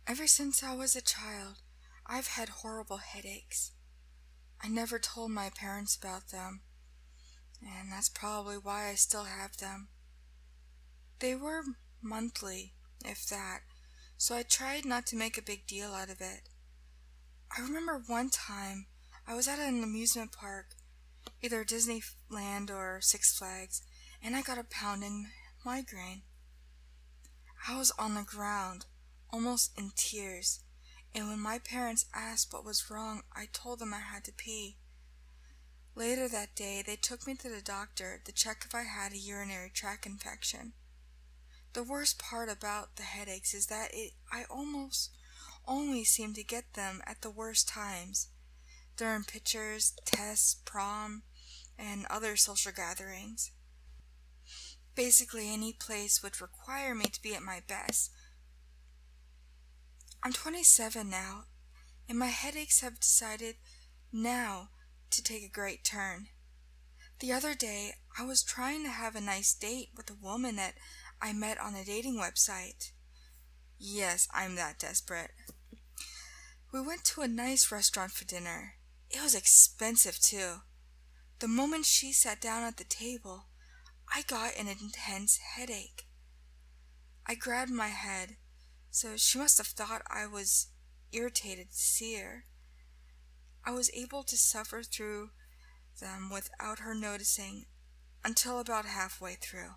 Ever since I was a child, I've had horrible headaches. I never told my parents about them, and that's probably why I still have them. They were monthly, if that, so I tried not to make a big deal out of it. I remember one time I was at an amusement park, either Disneyland or Six Flags, and I got a pounding migraine. I was on the ground, almost in tears, and when my parents asked what was wrong, I told them I had to pee. Later that day, they took me to the doctor to check if I had a urinary tract infection. The worst part about the headaches is that I almost always seem to get them at the worst times, during pictures, tests, prom, and other social gatherings. Basically any place would require me to be at my best. I'm 27 now, and my headaches have decided now to take a great turn. The other day, I was trying to have a nice date with a woman that I met on a dating website. Yes, I'm that desperate. We went to a nice restaurant for dinner. It was expensive, too. The moment she sat down at the table, I got an intense headache. I grabbed my head, so she must have thought I was irritated to see her. I was able to suffer through them without her noticing until about halfway through.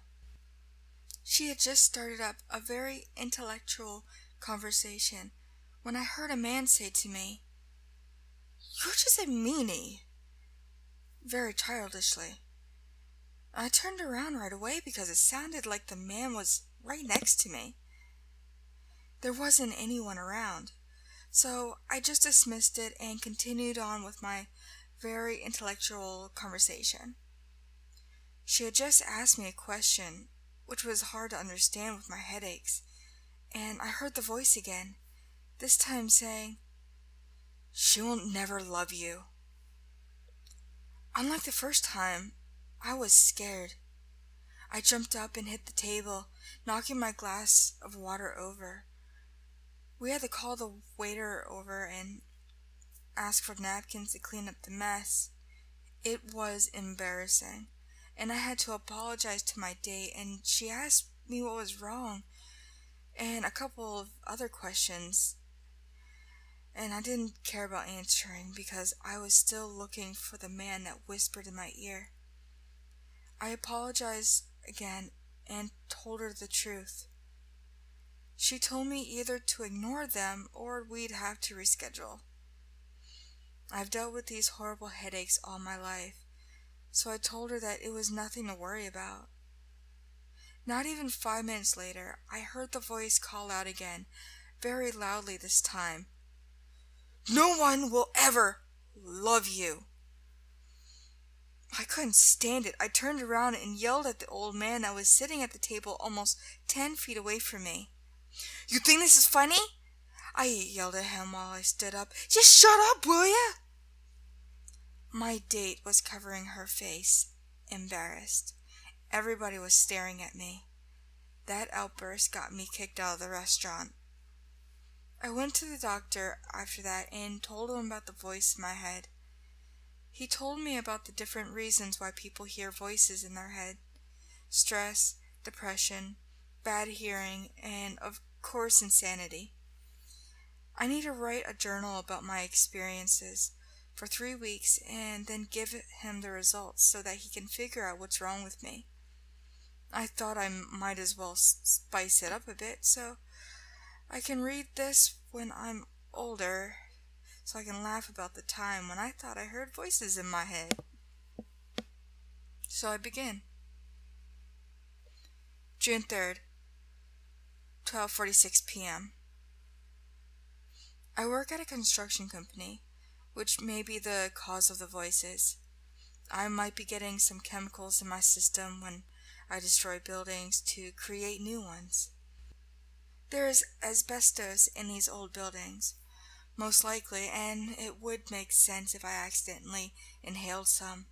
She had just started up a very intellectual conversation when I heard a man say to me, "You're just a meanie," very childishly. I turned around right away because it sounded like the man was right next to me. There wasn't anyone around, so I just dismissed it and continued on with my very intellectual conversation. She had just asked me a question, which was hard to understand with my headaches, and I heard the voice again, this time saying, "She will never love you." Unlike the first time, I was scared. I jumped up and hit the table, knocking my glass of water over. We had to call the waiter over and ask for napkins to clean up the mess. It was embarrassing, and I had to apologize to my date, and she asked me what was wrong and a couple of other questions, and I didn't care about answering because I was still looking for the man that whispered in my ear. I apologized again and told her the truth. She told me either to ignore them or we'd have to reschedule. I've dealt with these horrible headaches all my life, so I told her that it was nothing to worry about. Not even 5 minutes later, I heard the voice call out again, very loudly this time, "No one will ever love you." I couldn't stand it. I turned around and yelled at the old man that was sitting at the table almost 10 feet away from me. "You think this is funny?" I yelled at him while I stood up. "Just shut up, will ya?" My date was covering her face, embarrassed. Everybody was staring at me. That outburst got me kicked out of the restaurant. I went to the doctor after that and told him about the voice in my head. He told me about the different reasons why people hear voices in their head: stress, depression, bad hearing, and of course insanity. I need to write a journal about my experiences for 3 weeks and then give him the results so that he can figure out what's wrong with me. I thought I might as well spice it up a bit so I can read this when I'm older, so I can laugh about the time when I thought I heard voices in my head. So I begin. June 3rd, 12:46 p.m. I work at a construction company, which may be the cause of the voices. I might be getting some chemicals in my system when I destroy buildings to create new ones. There is asbestos in these old buildings, most likely, and it would make sense if I accidentally inhaled some.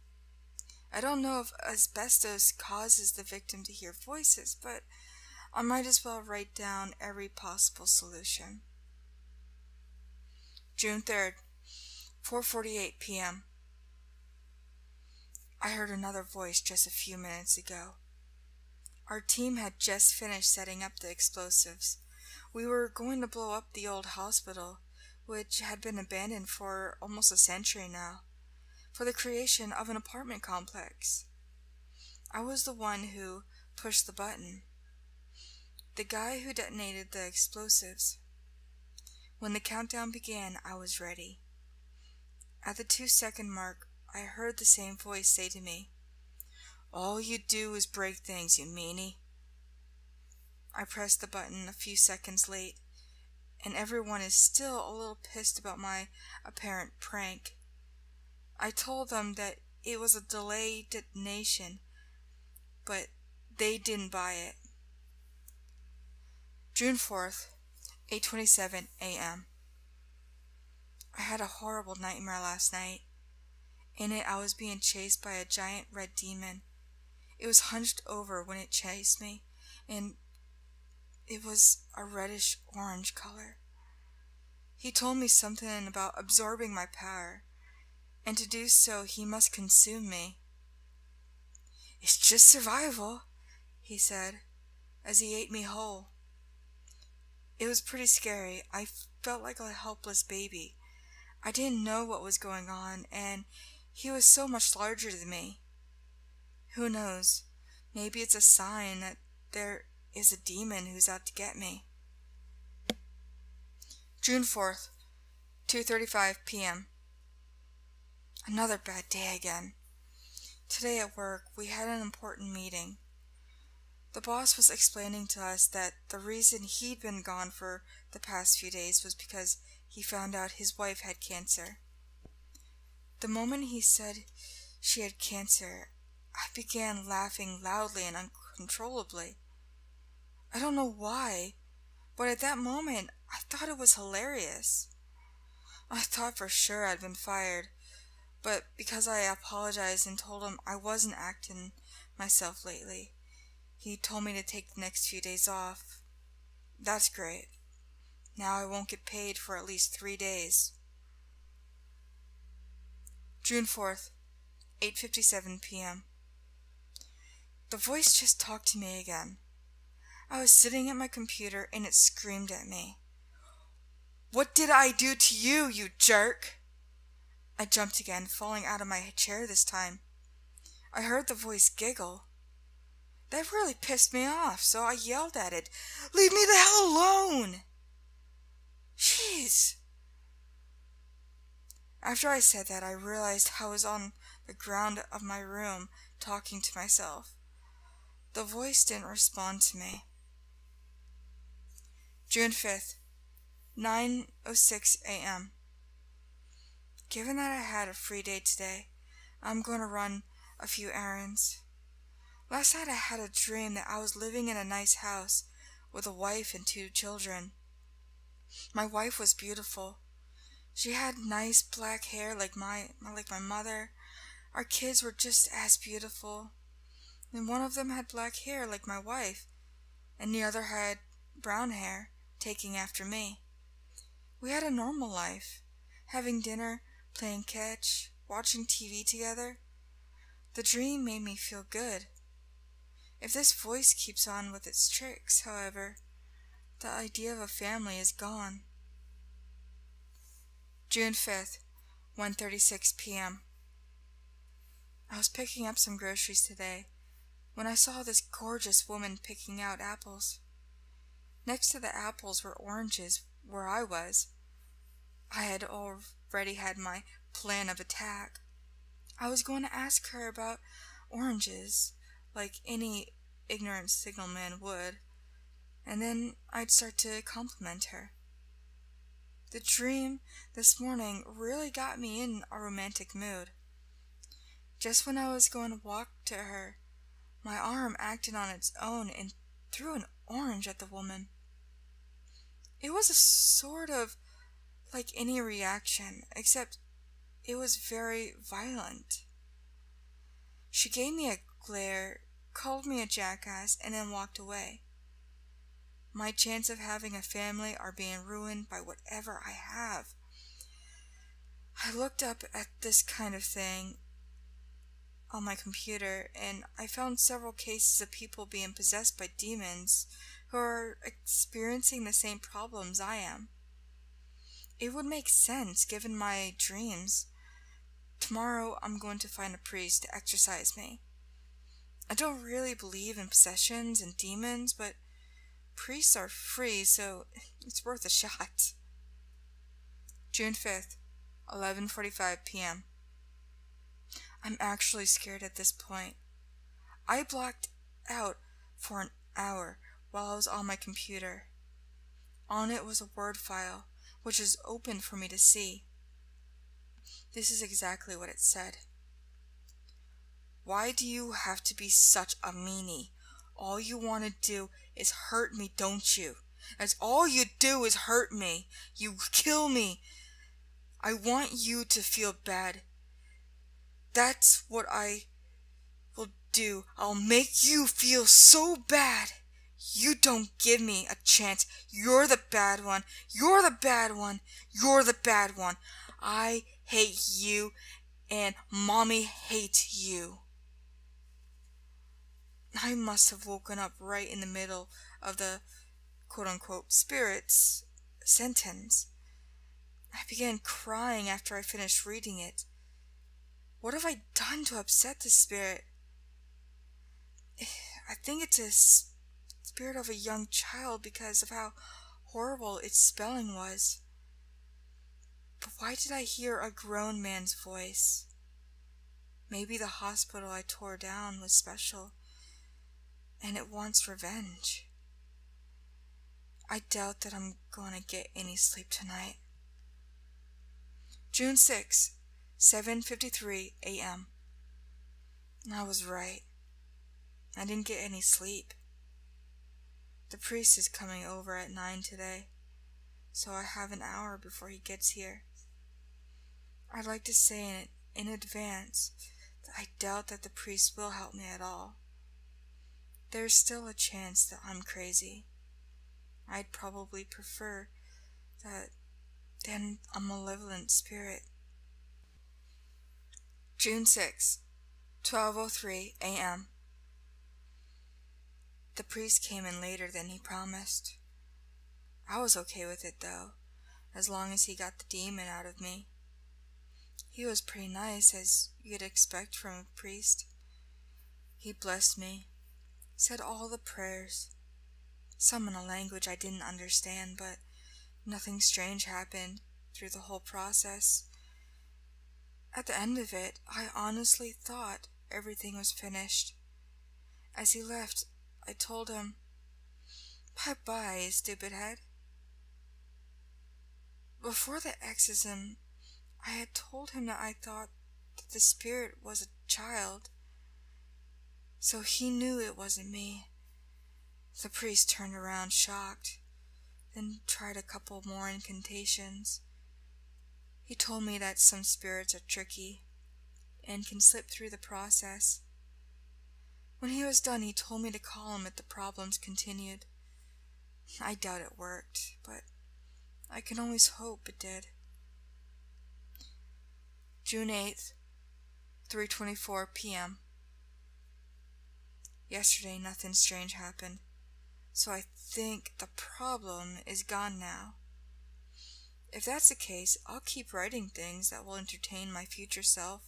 I don't know if asbestos causes the victim to hear voices, but I might as well write down every possible solution. June 3rd, 4:48 p.m. I heard another voice just a few minutes ago. Our team had just finished setting up the explosives. We were going to blow up the old hospital, which had been abandoned for almost a century now, for the creation of an apartment complex. I was the one who pushed the button, the guy who detonated the explosives. When the countdown began, I was ready. At the 2-second mark, I heard the same voice say to me, "All you do is break things, you meanie." I pressed the button a few seconds late, and everyone is still a little pissed about my apparent prank. I told them that it was a delayed detonation, but they didn't buy it. June 4th, 8:27 a.m. I had a horrible nightmare last night. In it, I was being chased by a giant red demon. It was hunched over when it chased me, and it was a reddish-orange color. He told me something about absorbing my power, and to do so, he must consume me. "It's just survival," he said, as he ate me whole. It was pretty scary. I felt like a helpless baby. I didn't know what was going on, and he was so much larger than me. Who knows? Maybe it's a sign that there is a demon who's out to get me. June 4th, 2:35 p.m. Another bad day again. Today at work, we had an important meeting. The boss was explaining to us that the reason he'd been gone for the past few days was because he found out his wife had cancer. The moment he said she had cancer, I began laughing loudly and uncontrollably. I don't know why, but at that moment, I thought it was hilarious. I thought for sure I'd been fired, but because I apologized and told him I wasn't acting myself lately, he told me to take the next few days off. That's great. Now I won't get paid for at least 3 days. June 4th, 8:57 p.m. The voice just talked to me again. I was sitting at my computer and it screamed at me. "What did I do to you, you jerk?" I jumped again, falling out of my chair this time. I heard the voice giggle. That really pissed me off, so I yelled at it, "Leave me the hell alone!" Jeez. After I said that, I realized I was on the ground of my room talking to myself. The voice didn't respond to me. June 5th, 9:06 a.m. Given that I had a free day today, I'm going to run a few errands. Last night I had a dream that I was living in a nice house with a wife and 2 children. My wife was beautiful. She had nice black hair like my mother. Our kids were just as beautiful. And one of them had black hair like my wife, and the other had brown hair, taking after me. We had a normal life, having dinner, playing catch, watching TV together. The dream made me feel good. If this voice keeps on with its tricks, however, the idea of a family is gone. June 5th, 1:36 p.m. I was picking up some groceries today when I saw this gorgeous woman picking out apples. Next to the apples were oranges where I was. I had already had my plan of attack. I was going to ask her about oranges, like any ignorant signalman would, and then I'd start to compliment her. The dream this morning really got me in a romantic mood. Just when I was going to walk to her, my arm acted on its own and threw an orange at the woman. It was a sort of like any reaction, except it was very violent. She gave me a glare, called me a jackass, and then walked away. My chance of having a family are being ruined by whatever I have. I looked up at this kind of thing on my computer, and I found several cases of people being possessed by demons who are experiencing the same problems I am. It would make sense given my dreams. Tomorrow I'm going to find a priest to exorcise me. I don't really believe in possessions and demons, but priests are free, so it's worth a shot. June 5th, 11:45 p.m. I'm actually scared at this point. I blacked out for an hour while I was on my computer. On it was a Word file, which is open for me to see. This is exactly what it said. Why do you have to be such a meanie? All you want to do is hurt me, don't you? That's all you do is hurt me. You kill me. I want you to feel bad. That's what I will do. I'll make you feel so bad. You don't give me a chance. You're the bad one. You're the bad one. You're the bad one. I hate you, and Mommy hates you. I must have woken up right in the middle of the quote-unquote spirit's sentence. I began crying after I finished reading it. What have I done to upset the spirit? I think it's a spirit of a young child because of how horrible its spelling was. But why did I hear a grown man's voice? Maybe the hospital I tore down was special, and it wants revenge. I doubt that I'm going to get any sleep tonight. June 6, 7:53 a.m. I was right. I didn't get any sleep. The priest is coming over at 9 today, so I have an hour before he gets here. I'd like to say in advance that I doubt that the priest will help me at all. There's still a chance that I'm crazy. I'd probably prefer that than a malevolent spirit. June 6, 12:03 a.m. The priest came in later than he promised. I was okay with it, though, as long as he got the demon out of me. He was pretty nice, as you'd expect from a priest. He blessed me, said all the prayers, some in a language I didn't understand, but nothing strange happened through the whole process. At the end of it, I honestly thought everything was finished. As he left, I told him, "Bye-bye, stupid head." Before the exorcism, I had told him that I thought that the spirit was a child, so he knew it wasn't me. The priest turned around shocked, then tried a couple more incantations. He told me that some spirits are tricky and can slip through the process. When he was done, he told me to call him if the problems continued. I doubt it worked, but I can always hope it did. June 8th, 3:24 p.m. Yesterday nothing strange happened, so I think the problem is gone now. If that's the case, I'll keep writing things that will entertain my future self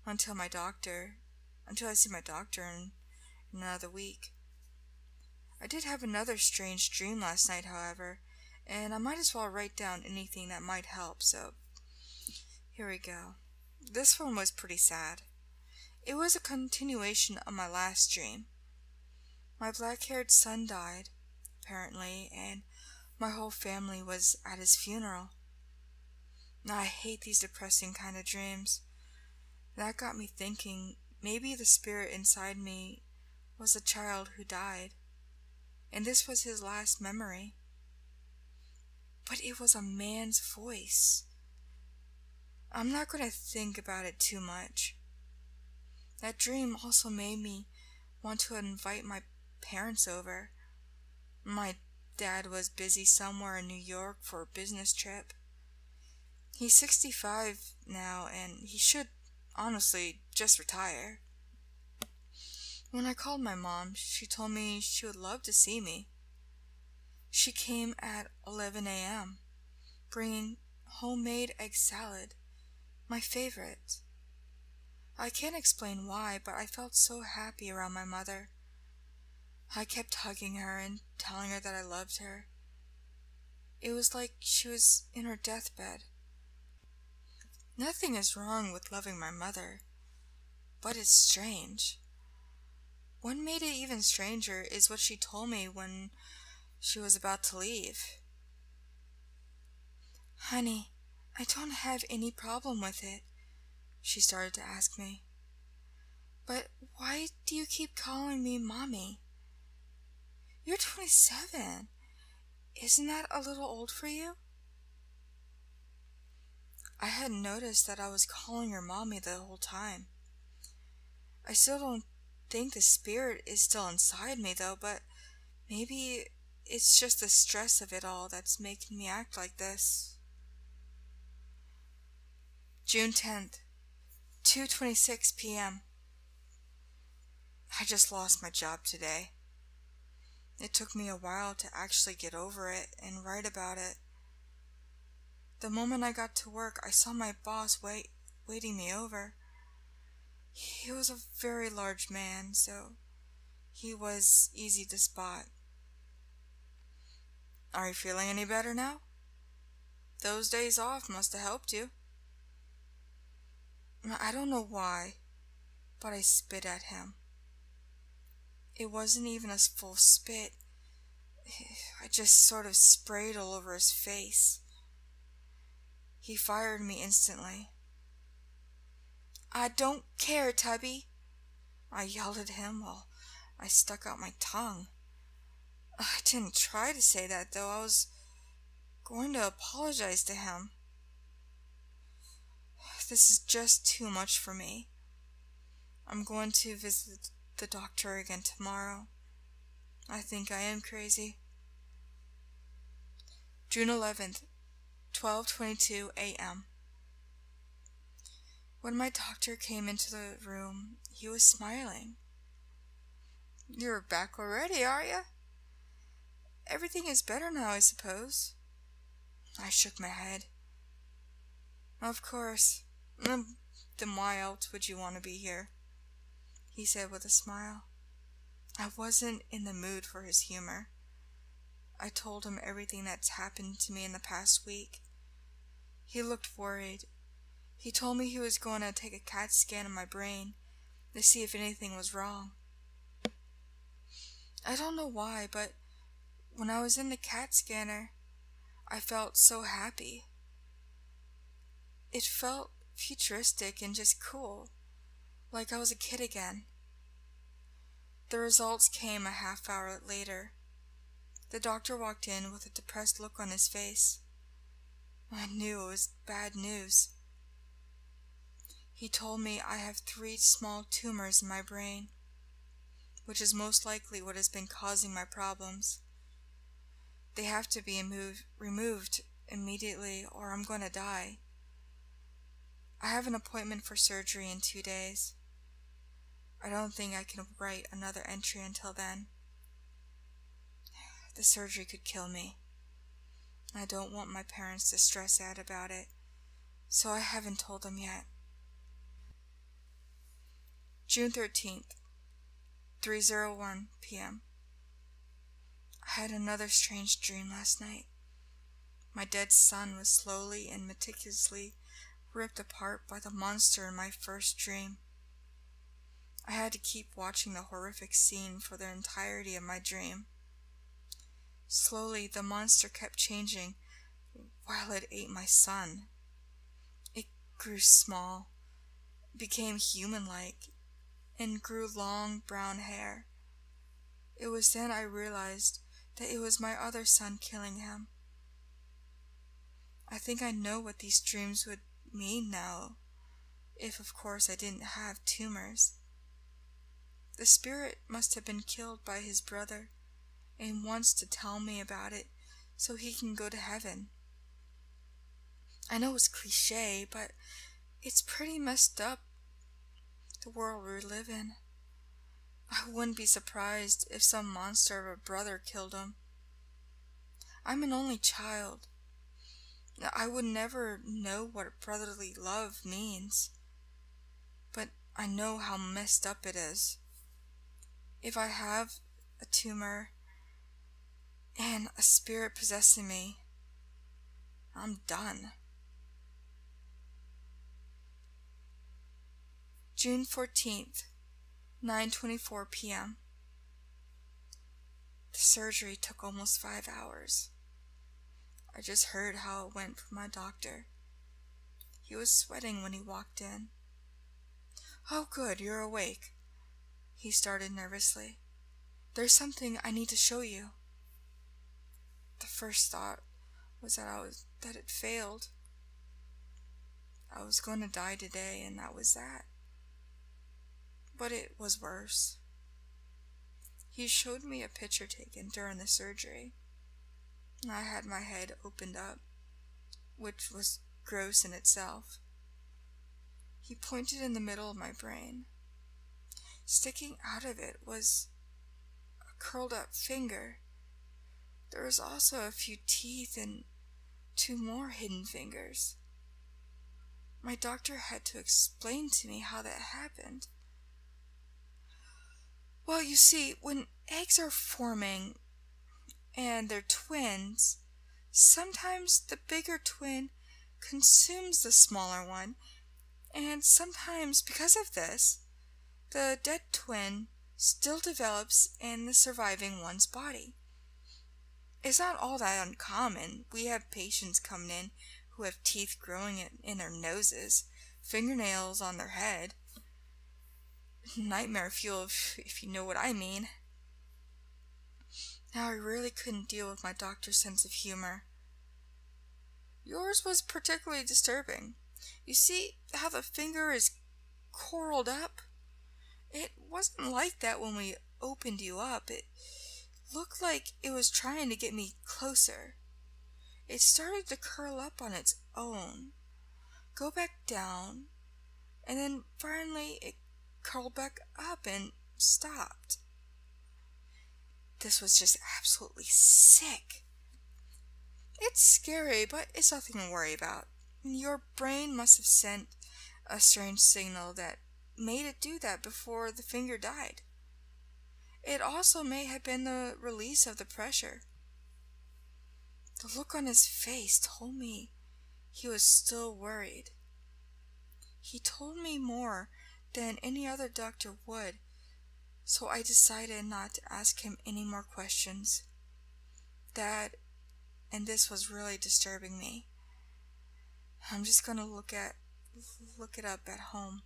until I see my doctor in another week. I did have another strange dream last night, however, and I might as well write down anything that might help, so here we go. This one was pretty sad. It was a continuation of my last dream. My black-haired son died, apparently, and my whole family was at his funeral. Now, I hate these depressing kind of dreams. That got me thinking maybe the spirit inside me was a child who died, and this was his last memory. But it was a man's voice. I'm not going to think about it too much. That dream also made me want to invite my parents over. My dad was busy somewhere in New York for a business trip. He's 65 now, and he should, honestly, just retire. When I called my mom, she told me she would love to see me. She came at 11 a.m., bringing homemade egg salad, my favorite. I can't explain why, but I felt so happy around my mother. I kept hugging her and telling her that I loved her. It was like she was in her deathbed. Nothing is wrong with loving my mother, but it's strange. What made it even stranger is what she told me when she was about to leave. Honey, I don't have any problem with it, she started to ask me. But why do you keep calling me Mommy? You're 27. Isn't that a little old for you? I hadn't noticed that I was calling her Mommy the whole time. I still don't think the spirit is still inside me though, but maybe it's just the stress of it all that's making me act like this. June 10th, 2:26 p.m. I just lost my job today. It took me a while to actually get over it and write about it. The moment I got to work, I saw my boss waiting me over. He was a very large man, so he was easy to spot. Are you feeling any better now? Those days off must have helped you. I don't know why, but I spit at him. It wasn't even a full spit. I just sort of sprayed all over his face. He fired me instantly. I don't care, Tubby, I yelled at him while I stuck out my tongue. I didn't try to say that, though. I was going to apologize to him. This is just too much for me. I'm going to visit the doctor again tomorrow. I think I am crazy. June 11th, 12:22 a.m. When my doctor came into the room, he was smiling. You're back already, are you? Everything is better now, I suppose. I shook my head. Of course. Then why else would you want to be here? He said with a smile. I wasn't in the mood for his humor. I told him everything that's happened to me in the past week. He looked worried. He told me he was going to take a CAT scan of my brain to see if anything was wrong. I don't know why, but when I was in the CAT scanner, I felt so happy. It felt futuristic and just cool, like I was a kid again. The results came a half hour later. The doctor walked in with a depressed look on his face. I knew it was bad news. He told me I have 3 small tumors in my brain, which is most likely what has been causing my problems. They have to be removed immediately or I'm going to die. I have an appointment for surgery in 2 days. I don't think I can write another entry until then. The surgery could kill me. I don't want my parents to stress out about it, so I haven't told them yet. June 13th, 3:01 p.m. I had another strange dream last night. My dead son was slowly and meticulously ripped apart by the monster in my first dream. I had to keep watching the horrific scene for the entirety of my dream. Slowly, the monster kept changing while it ate my son. It grew small, became human-like, and grew long brown hair. It was then I realized that it was my other son killing him. I think I know what these dreams would mean now, if of course I didn't have tumors. The spirit must have been killed by his brother and wants to tell me about it so he can go to heaven. I know it's cliche, but it's pretty messed up, the world we live in. I wouldn't be surprised if some monster of a brother killed him. I'm an only child. I would never know what brotherly love means, but I know how messed up it is. If I have a tumor and a spirit possessing me, I'm done. June 14th, 9:24 p.m. The surgery took almost 5 hours. I just heard how it went from my doctor. He was sweating when he walked in. "Oh, good, you're awake," he started nervously. "There's something I need to show you." The first thought was that it failed. I was going to die today, and that was that. But it was worse. He showed me a picture taken during the surgery. I had my head opened up, which was gross in itself. He pointed in the middle of my brain. Sticking out of it was a curled up finger. There was also a few teeth and 2 more hidden fingers. My doctor had to explain to me how that happened. Well, you see, when eggs are forming and they're twins, sometimes the bigger twin consumes the smaller one, and sometimes because of this, the dead twin still develops in the surviving one's body. It's not all that uncommon. We have patients coming in who have teeth growing in their noses, fingernails on their head. Nightmare fuel, if you know what I mean. Now, I really couldn't deal with my doctor's sense of humor. Yours was particularly disturbing. You see how the finger is curled up? It wasn't like that when we opened you up. It looked like it was trying to get me closer. It started to curl up on its own, go back down, and then finally it curled back up and stopped. This was just absolutely sick. It's scary, but it's nothing to worry about. Your brain must have sent a strange signal that made it do that before the finger died. It also may have been the release of the pressure. The look on his face told me he was still worried. He told me more than any other doctor would, so I decided not to ask him any more questions. And this was really disturbing me. I'm just going to look it up at home.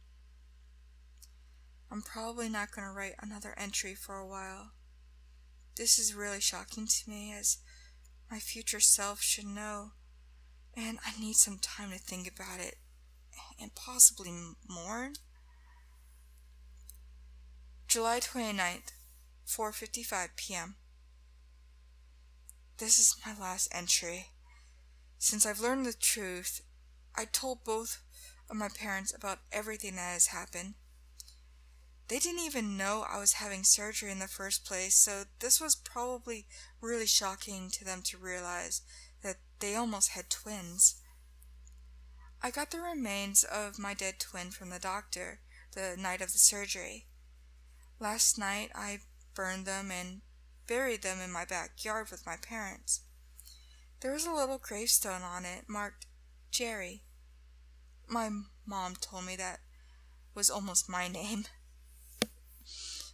I'm probably not going to write another entry for a while. This is really shocking to me, as my future self should know, and I need some time to think about it, and possibly mourn. July 29th, 4:55 p.m. This is my last entry. Since I've learned the truth, I told both of my parents about everything that has happened. They didn't even know I was having surgery in the first place, so this was probably really shocking to them to realize that they almost had twins. I got the remains of my dead twin from the doctor the night of the surgery. Last night I burned them and buried them in my backyard with my parents. There was a little gravestone on it marked Jerry. My mom told me that was almost my name.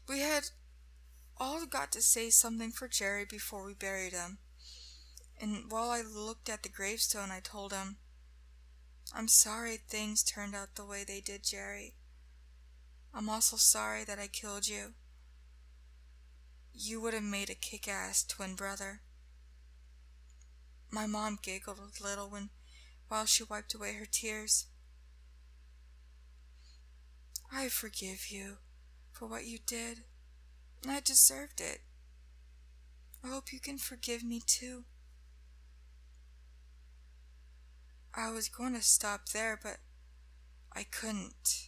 We had all got to say something for Jerry before we buried him. And while I looked at the gravestone, I told him, "I'm sorry things turned out the way they did, Jerry. I'm also sorry that I killed you. You would have made a kick-ass twin brother." My mom giggled a little while she wiped away her tears. "I forgive you for what you did. I deserved it. I hope you can forgive me too." I was going to stop there, but I couldn't.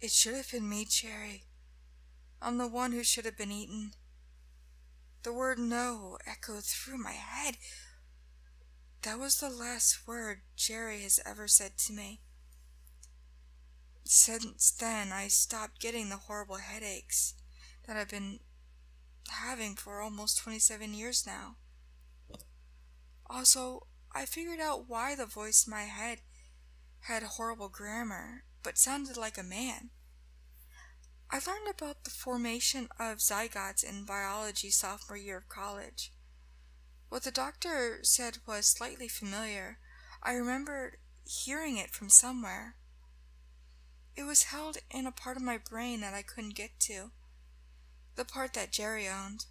It should have been me, Jerry. I'm the one who should have been eaten. The word no echoed through my head. That was the last word Jerry has ever said to me. Since then, I stopped getting the horrible headaches that I've been having for almost 27 years now. Also, I figured out why the voice in my head had horrible grammar, but sounded like a man. I learned about the formation of zygotes in biology sophomore year of college. What the doctor said was slightly familiar. I remembered hearing it from somewhere. It was held in a part of my brain that I couldn't get to, the part that Jerry owned.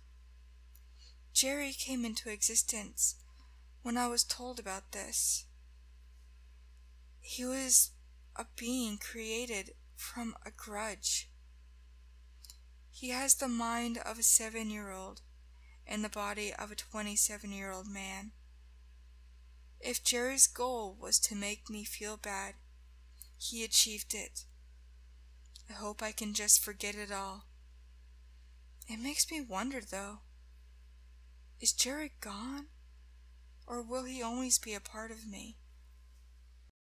Jerry came into existence when I was told about this. He was a being created from a grudge. He has the mind of a 7-year-old and the body of a 27-year-old man. If Jerry's goal was to make me feel bad, he achieved it. I hope I can just forget it all. It makes me wonder, though. Is Jerry gone? Or will he always be a part of me?